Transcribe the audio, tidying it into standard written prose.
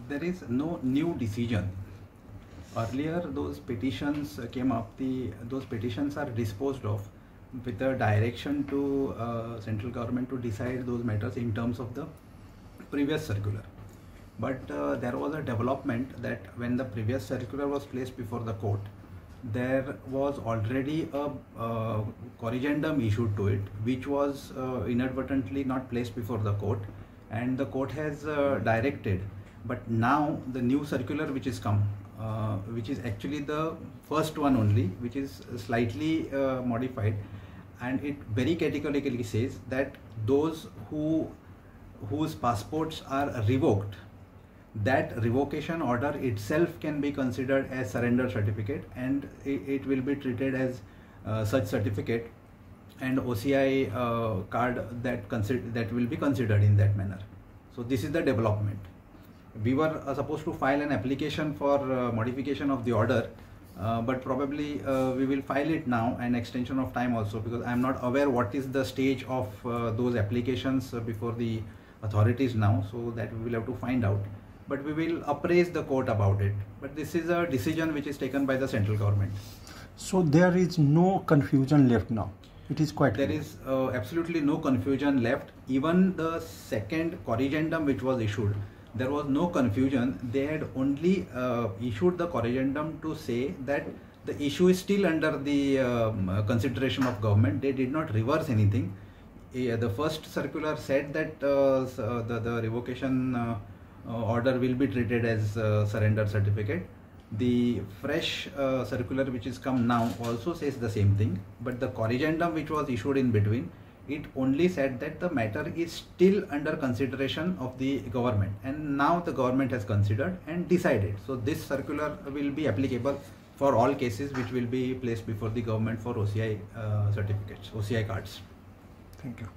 There is no new decision. Earlier, those petitions came up. Those petitions are disposed of with a direction to central government to decide those matters in terms of the previous circular. But there was a development that when the previous circular was placed before the court, there was already a corrigendum issued to it, which was inadvertently not placed before the court, and the court has directed. But now the new circular which is come, which is actually the first one only, which is slightly modified, and it very categorically says that those whose passports are revoked, that revocation order itself can be considered as surrender certificate, and it will be treated as such certificate, and OCI card that will be considered in that manner. So this is the development. We were supposed to file an application for modification of the order, but probably we will file it now, an extension of time also, because I am not aware what is the stage of those applications before the authorities now, so that we will have to find out. But we will appraise the court about it. But this is a decision which is taken by the central government. So there is no confusion left now. It is quite clear. There is absolutely no confusion left. Even the second corrigendum which was issued, there was no confusion. They had only issued the corrigendum to say that the issue is still under the consideration of government. They did not reverse anything. The first circular said that the revocation order will be treated as surrender certificate. The fresh circular which is come now also says the same thing, but the corrigendum which was issued in between, it only said that the matter is still under consideration of the government, and now the government has considered and decided. So this circular will be applicable for all cases which will be placed before the government for OCI certificates, OCI cards. Thank you.